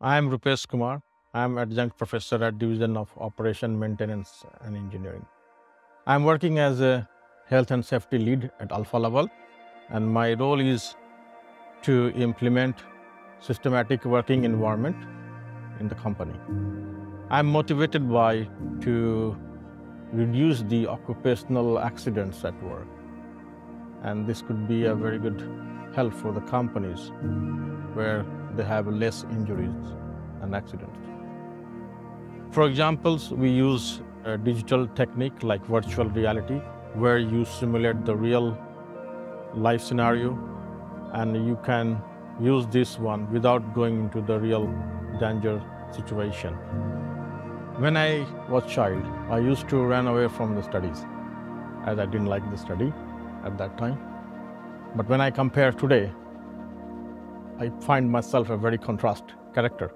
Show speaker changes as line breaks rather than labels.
I am Rupesh Kumar. I am adjunct professor at Division of Operation, Maintenance and Engineering. I am working as a health and safety lead at alpha level, and my role is to implement systematic working environment in the company. I am motivated by to reduce the occupational accidents at work, and this could be a very good help for the companies where they have less injuries and accidents. For examples, we use a digital technique like virtual reality, where you simulate the real life scenario, and you can use this one without going into the real danger situation. When I was child, I used to run away from the studies as I didn't like the study at that time. But when I compare today, I find myself a very contrast character.